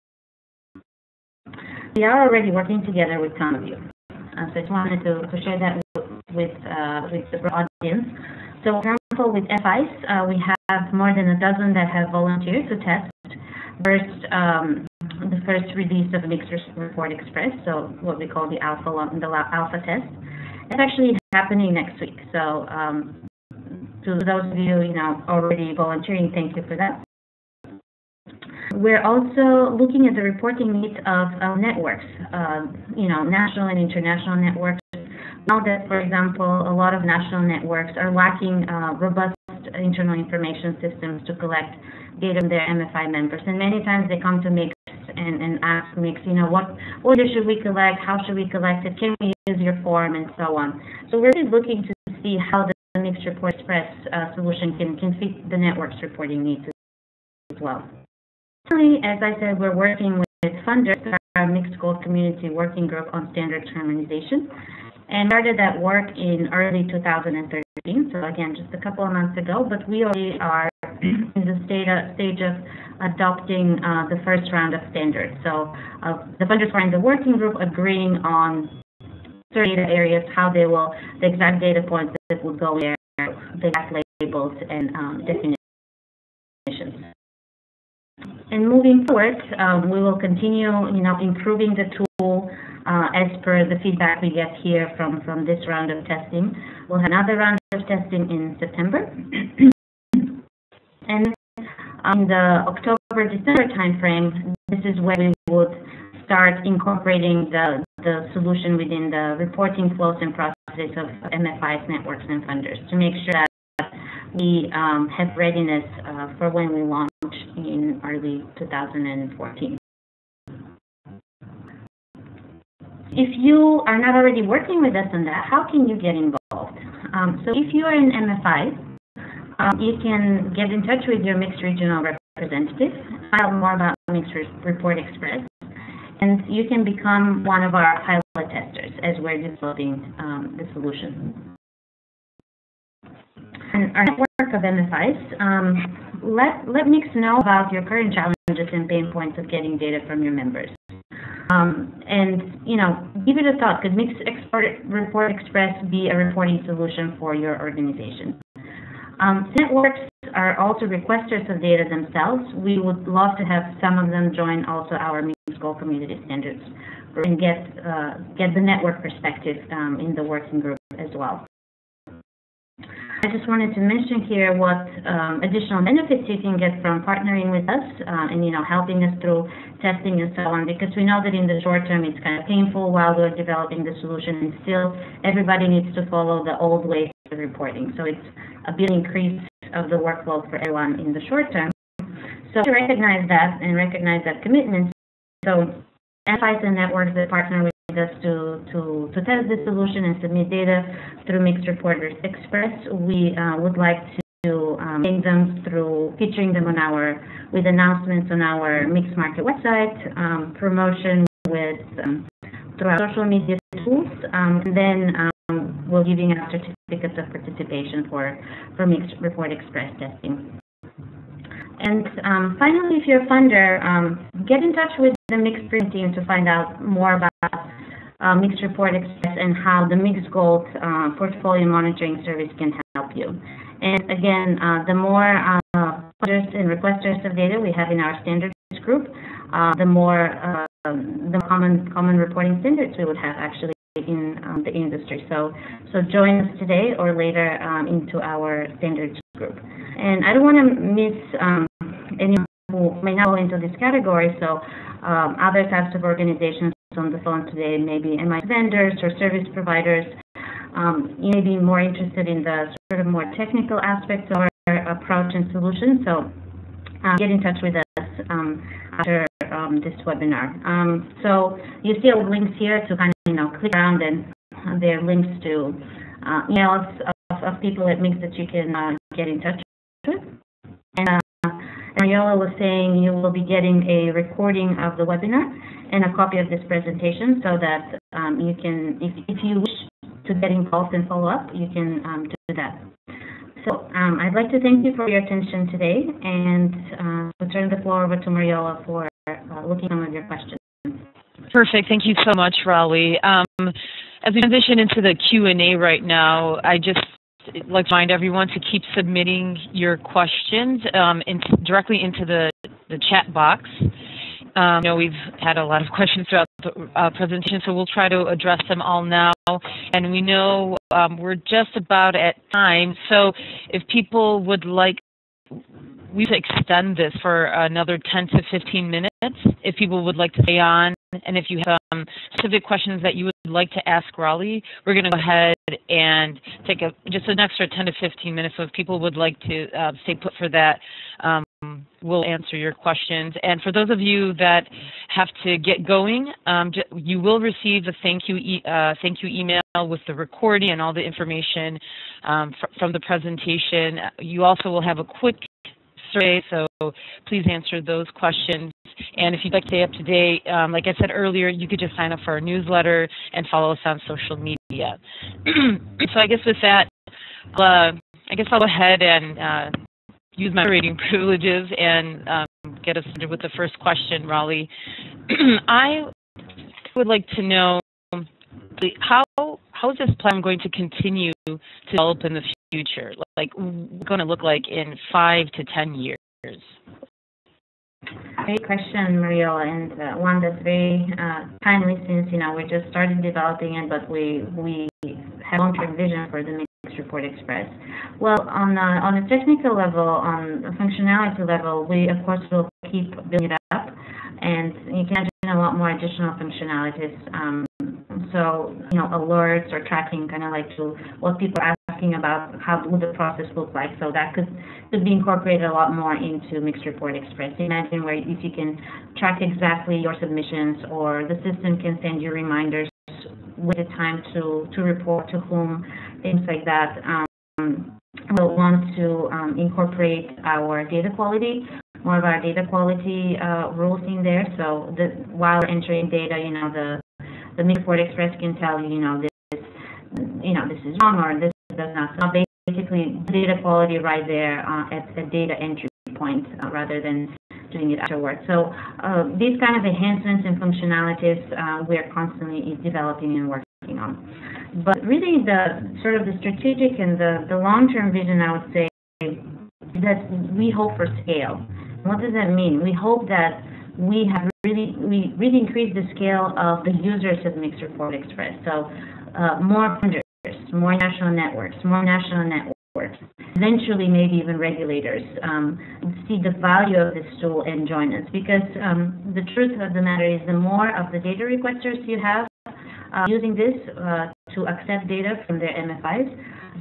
We are already working together with some of you, so I just wanted to share that with the audience. So, for example, with MFIs, we have more than a dozen that have volunteered to test the first release of Mixed Report Express, so what we call the alpha test. It's actually happening next week. So to those of you, already volunteering, thank you for that. We're also looking at the reporting needs of networks, national and international networks. Now that, for example, a lot of national networks are lacking robust internal information systems to collect data from their MFI members, and many times they come to Mix and ask Mix, what data should we collect, how should we collect it, can we use your form, and so on. So we're really looking to see how the Mixed Report Express solution can fit the network's reporting needs as well. Finally, as I said, we're working with funders, our Mixed Goals Community Working Group on Standards Harmonization, and started that work in early 2013, so again, just a couple of months ago, but we already are in the stage of adopting the first round of standards. So the funders are in the working group agreeing on certain data areas, how they will, the exact data points that will go there, the exact labels and definitions. And moving forward, we will continue, improving the tool as per the feedback we get here from this round of testing. We'll have another round of testing in September. And in the October-December timeframe, this is where we would start incorporating the solution within the reporting flows and processes of MFIs, networks, and funders to make sure that we have readiness for when we launch in early 2014. If you are not already working with us on that, how can you get involved? So if you are an MFI, you can get in touch with your Mixed Regional representative, find out more about Mixed Report Express, and you can become one of our pilot testers as we're developing the solution. And our network of MFIs, let Mix know about your current challenges and pain points of getting data from your members. And, give it a thought. Could Mixed Report Express be a reporting solution for your organization? Networks are also requesters of data themselves. We would love to have some of them join also our Mixed Goal Community Standards and get the network perspective in the working group as well. I just wanted to mention here what additional benefits you can get from partnering with us and helping us through testing and so on, because we know that in the short term it's kind of painful while we're developing the solution, and still everybody needs to follow the old ways of reporting. So it's a big increase of the workload for everyone in the short term. So to recognize that and recognize that commitment, so MFIs and networks that partner with us to test the solution and submit data through Mixed Report Express, we would like to thank them through featuring them with announcements on our Mixed Market website, promotion through our social media tools, and then we're giving out certificates of participation for Mixed Report Express testing. And finally, if you're a funder, get in touch with the Mixed team to find out more about Mixed Report Express and how the Mixed Goals portfolio monitoring service can help you. And again, the more funders and requesters of data we have in our standards group, the more common reporting standards we would have actually in the industry. So join us today or later into our standards group. And I don't want to miss anyone who may not go into this category. So other types of organizations on the phone today, maybe MI vendors or service providers. You may be more interested in the sort of more technical aspects of our approach and solution. So get in touch with us after this webinar. So you see all the links here to kind of click around, and there are links to emails of people at MIGS that you can get in touch with. And Mariola was saying you will be getting a recording of the webinar and a copy of this presentation so that you can, if you wish to get involved and follow up, you can do that. So I'd like to thank you for your attention today, and we'll turn the floor over to Mariola for looking at some of your questions. Perfect. Thank you so much, Raleigh. As we transition into the Q&A right now, I just like to remind everyone to keep submitting your questions directly into the chat box. I know we've had a lot of questions throughout the presentation, so we'll try to address them all now. And we know we're just about at time, so if people would like, we could extend this for another 10 to 15 minutes if people would like to stay on. And if you have specific questions that you would like to ask Raleigh, we're going to go ahead and take just an extra 10 to 15 minutes. So if people would like to stay put for that, we'll answer your questions. And for those of you that have to get going, you will receive a thank you email with the recording and all the information from the presentation. You also will have a quick survey, so please answer those questions. And if you'd like to stay up to date, like I said earlier, you could just sign up for our newsletter and follow us on social media. So I guess with that, I'll go ahead and use my moderating privileges and get us started with the first question, Raleigh. I would like to know how is this platform going to continue to develop in the future? Like, what's going to look like in 5 to 10 years? Great question, Mariola, and one that's very timely since we just started developing it, but we have a long-term vision for the MIGS Report Express. Well, on a technical level, on a functionality level, we of course will keep building it up, and you can imagine a lot more additional functionalities. So alerts or tracking, kind of like to what people are asking about, how would the process look like. So that could be incorporated a lot more into MIGS Report Express. Imagine where if you can track exactly your submissions, or the system can send you reminders with the time to report to whom, things like that. We'll want to incorporate our data quality, more of our data quality rules in there. So while we're entering data, the MIGS Report Express can tell you, this is wrong or this does not. So basically, data quality right there at the data entry point rather than doing it afterwards. So these kind of enhancements and functionalities we are constantly developing and working on. But really, the strategic and the long-term vision, I would say, is that we hope for scale. What does that mean? We hope that we really increase the scale of the users of MIGS Report Express. So more vendors, more national networks, eventually maybe even regulators see the value of this tool and join us. Because the truth of the matter is, the more of the data requesters you have using this to accept data from their MFIs,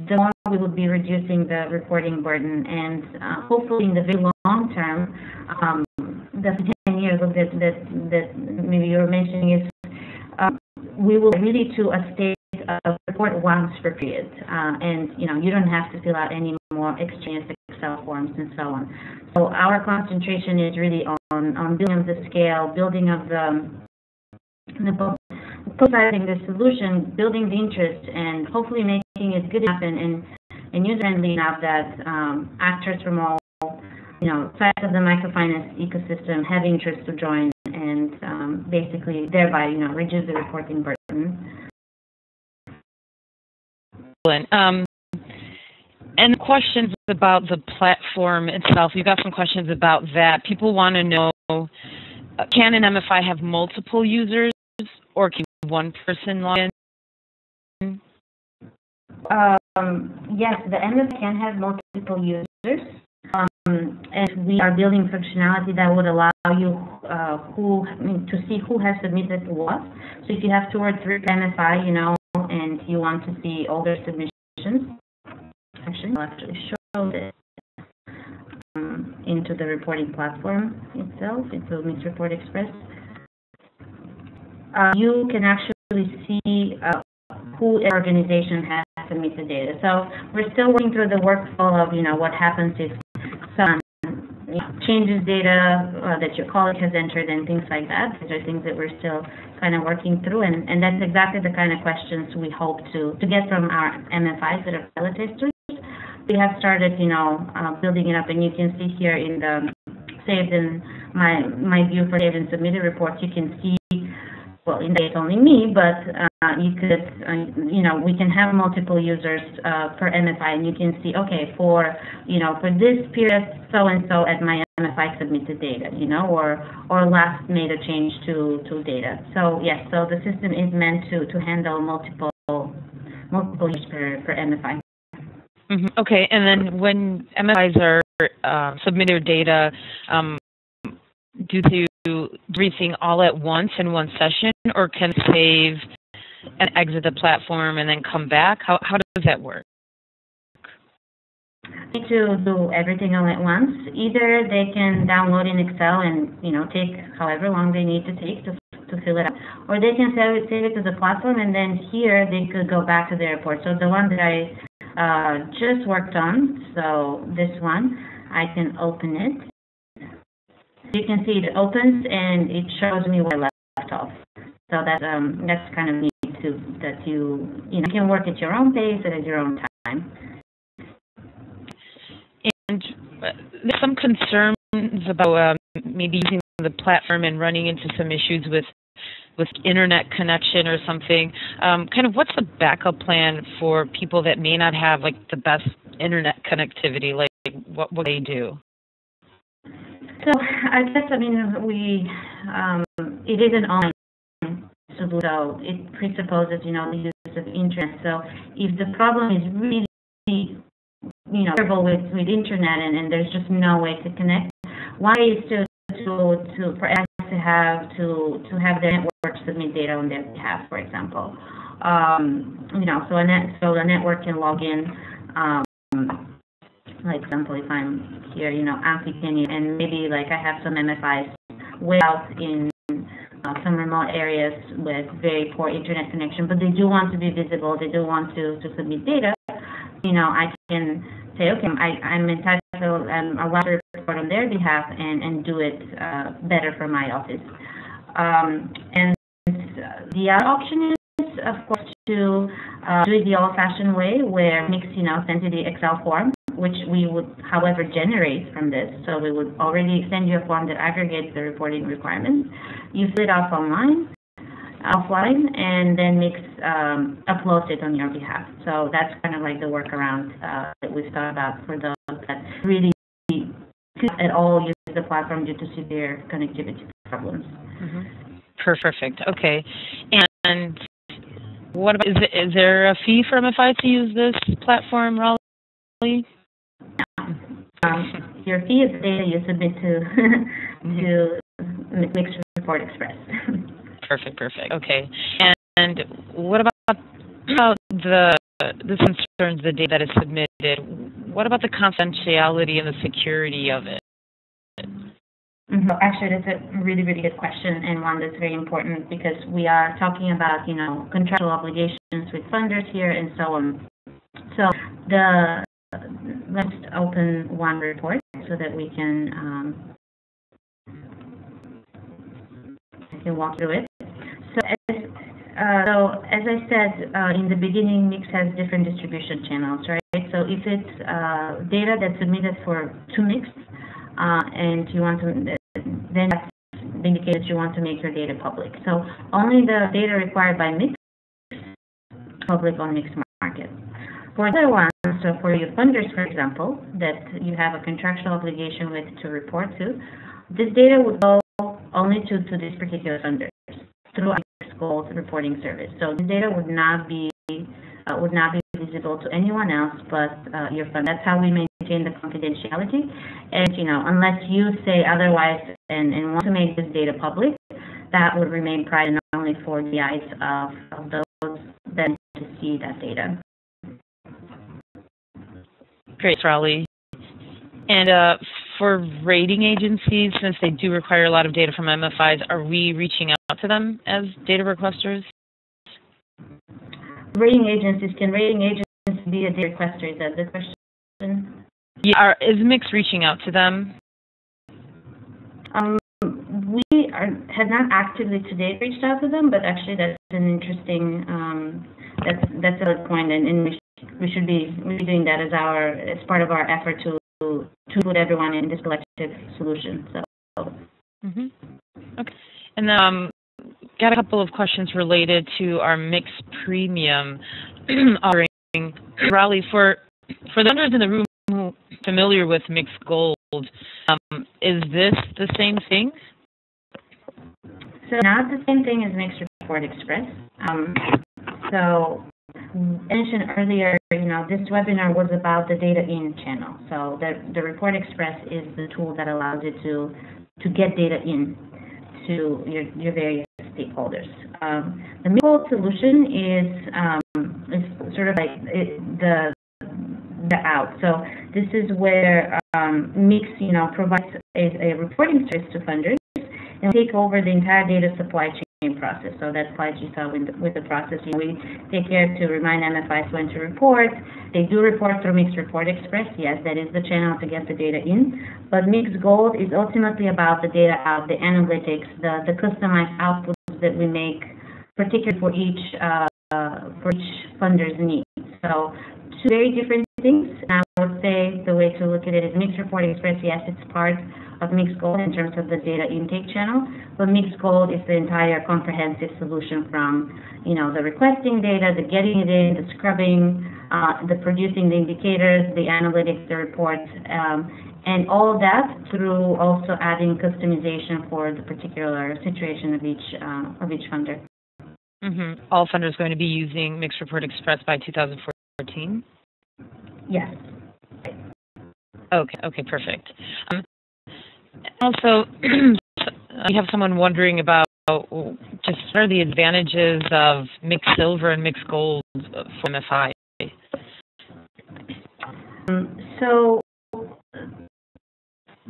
the more we will be reducing the reporting burden. And hopefully in the very long term, the 10 years that maybe you're mentioning is we will really to a state of report once per period, and you don't have to fill out any more extraneous Excel forms and so on. So our concentration is really on building of the scale, building of providing the solution, building the interest, and hopefully making it good enough and user-friendly enough that actors from all sides of the microfinance ecosystem have interest to join, and basically thereby reduce the reporting burden. And questions about the platform itself. You've got some questions about that. People want to know, can an MFI have multiple users, or can one person log in? Yes, the MFI can have multiple users. and we are building functionality that would allow you to see who has submitted what. So if you have 2 or 3 MFI, and you want to see all their submissions, actually, I'll actually show this into the reporting platform itself, into Mix Report Express. You can actually see who organization has submitted data. So we're still working through the workflow of, what happens if someone changes data that your colleague has entered and things like that. These are things that we're still kind of working through, and that's exactly the kind of questions we hope to get from our MFIs that are pilot testers. We have started, building it up, and you can see here in the saved in my view for saved and submitted reports, you can see, well, in the case only me, but you could, we can have multiple users per MFI, and you can see, okay, for this period, so-and-so at my MFI submitted data, or last made a change to data. So, yes, so the system is meant to handle multiple users per MFI. Okay, and then when MFIs are submitted data, do they do everything all at once in one session, or can save and exit the platform and then come back? How does that work? Need to do everything all at once. Either they can download in Excel and take however long they need to take to fill it out, or they can save it to the platform, and then here they could go back to the report. So the one that I just worked on, so this one, I can open it. You can see it opens and it shows me where I left off. So that's kind of neat too, that you can work at your own pace and at your own time. And there's some concerns about maybe using the platform and running into some issues with internet connection or something. Kind of what's the backup plan for people that may not have the best internet connectivity? Like what will they do? So I guess we it is an online solution, so it presupposes the use of internet. So if the problem is really terrible with internet and there's just no way to connect, one is for us to have their network submit data on their behalf, for example. So the network can log in. Like example, if I'm here, Amphi, and maybe I have some MFIs way out in some remote areas with very poor internet connection, but they do want to be visible, they do want to submit data, I can say, okay, I'm entitled, I want to report on their behalf and do it better for my office. And the other option is, of course, to do it the old-fashioned way, where Mix, sends you the Excel form, which we would, however, generate from this. So we would already send you a form that aggregates the reporting requirements. You fill it out offline, and then Mix uploads it on your behalf. So that's kind of the workaround that we've thought about for those that really at all use the platform due to severe connectivity problems. Perfect. Okay. And what about, is there a fee for MFI to use this platform, Raleigh? Your fee is the data you submit to Mix Report Express. Perfect. Okay. And what about this concerns the data that is submitted? What about the confidentiality and the security of it? Actually, that's a really, really good question, and one that's very important, because we are talking about, contractual obligations with funders here and so on. So let's open one report so that we can I can walk through it. So as I said in the beginning, Mix has different distribution channels, right? So if it's data that's submitted to Mix, and you want to, then that indicates you want to make your data public. So only the data required by Mix public on Mix Market. For the other ones, so for your funders, for example, that you have a contractual obligation with to report to, this data would go only to this particular funder through Mix Gold reporting service. So the data would not be visible visible to anyone else but your fund. That's how we maintain the confidentiality. And, unless you say otherwise and want to make this data public, that would remain private not only for the eyes of those that need to see that data. Great, Raleigh. And for rating agencies, since they do require a lot of data from MFIs, are we reaching out to them as data requesters? Rating agencies, can rating agencies be a data requester? Is that the question? Yeah, is Mix reaching out to them? We have not actively to date reached out to them, but actually that's an interesting, that's a good point, and we should be doing that as part of our effort to put everyone in this collective solution. So. Okay, and then got a couple of questions related to our Mix Premium offering. Raleigh, for the vendors in the room who are familiar with Mix Gold, is this the same thing? So not the same thing as Mix Report Express. So I mentioned earlier, this webinar was about the data in channel. So the Report Express is the tool that allows you to get data in to your various stakeholders. The Mix Gold solution is sort of like the out. So this is where Mix, provides a reporting service to funders and take over the entire data supply chain process. So that slide you saw with the process. We take care to remind MFIs when to report. They do report through Mix Report Express. Yes, that is the channel to get the data in. But Mix Gold is ultimately about the data out, the analytics, the customized outputs that we make, particularly for each funder's needs. So two very different things. And I would say the way to look at it is Mix Report Express, yes, it's part of Mix Gold in terms of the data intake channel, but Mix Gold is the entire comprehensive solution from, the requesting data, the getting it in, the scrubbing, the producing the indicators, the analytics, the reports, and all of that through also adding customization for the particular situation of each funder. All funders going to be using Mix Report Express by 2014? Yes. Okay, perfect. Also, we have someone wondering about just what are the advantages of Mix Silver and Mix Gold for MFI? So,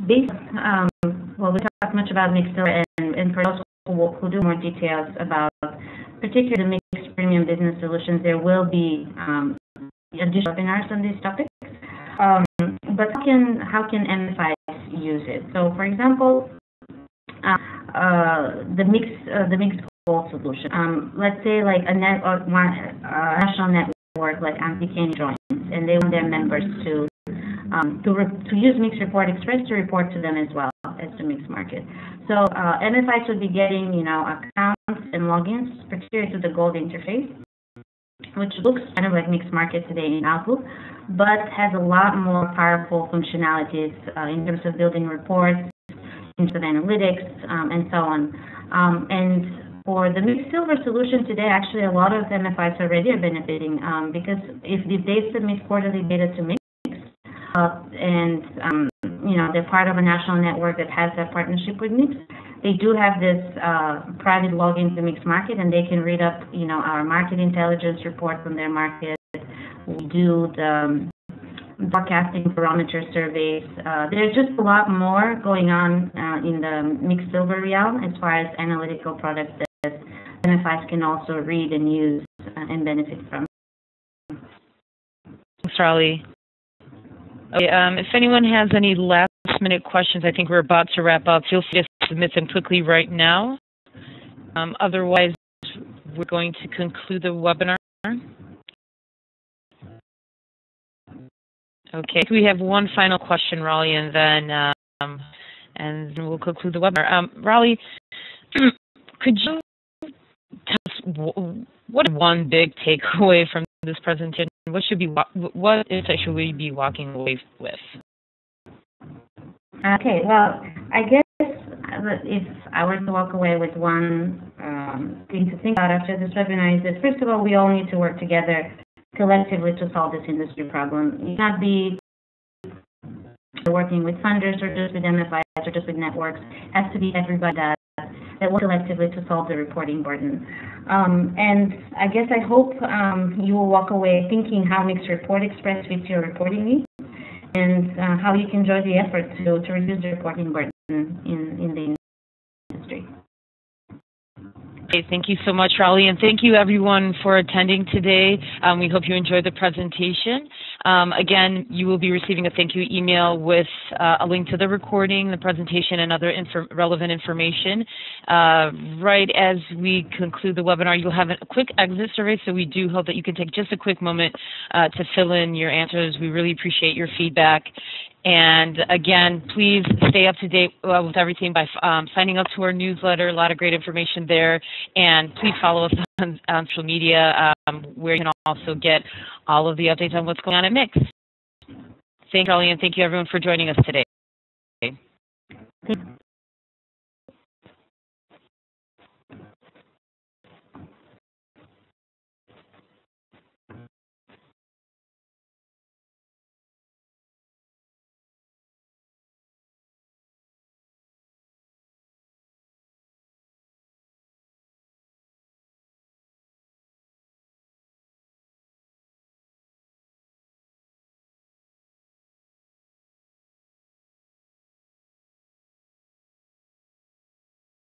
we talked much about Mix Silver, and for those who do more details about particularly the Mix Premium Business Solutions, there will be additional webinars on these topics. But how can MFIs use it? So, for example, the Mix Gold solution. Let's say like a national network like Anti-Candy joins, and they want their members to use Mix Report Express to report to them as well as the Mix Market. So MFIs would be getting accounts and logins, particularly to the Gold interface, which looks kind of like Mix Market today in Outlook, but has a lot more powerful functionalities in terms of building reports, in terms of analytics, and so on. And for the Mix Silver solution today, actually a lot of MFIs already are benefiting because if they submit quarterly data to Mix, and they're part of a national network that has that partnership with Mix, they do have this private login to Mix Market, and they can read up, our market intelligence report from their market. We do the forecasting parameter surveys. There's just a lot more going on in the Mix Silver realm as far as analytical products that MFIs can also read and use and benefit from. Thanks, Raleigh. Okay, if anyone has any last-minute questions, I think we're about to wrap up. Feel free to submit them quickly right now. Otherwise, we're going to conclude the webinar. Okay, we have one final question, Raleigh, and then we'll conclude the webinar. Raleigh, could you tell us what one big takeaway from this presentation? What insight should we be walking away with? Okay, well, I guess if I were to walk away with one thing to think about after this webinar is that, first of all, we all need to work together collectively to solve this industry problem. You cannot be working with funders or just with MFIs or just with networks. It has to be everybody that works collectively to solve the reporting burden. And I guess I hope you will walk away thinking how Mixed Report Express fits your reporting needs and how you can join the effort to reduce the reporting burden in the industry. Okay, thank you so much, Raleigh, and thank you everyone for attending today. We hope you enjoyed the presentation. Again, you will be receiving a thank you email with a link to the recording, the presentation, and other relevant information. Right as we conclude the webinar, you'll have a quick exit survey, so we do hope that you can take just a quick moment to fill in your answers. We really appreciate your feedback. And again, please stay up to date with everything by signing up to our newsletter. A lot of great information there. And please follow us on social media where you can also get all of the updates on what's going on at Mix. Thank you, Raleigh, and thank you everyone for joining us today.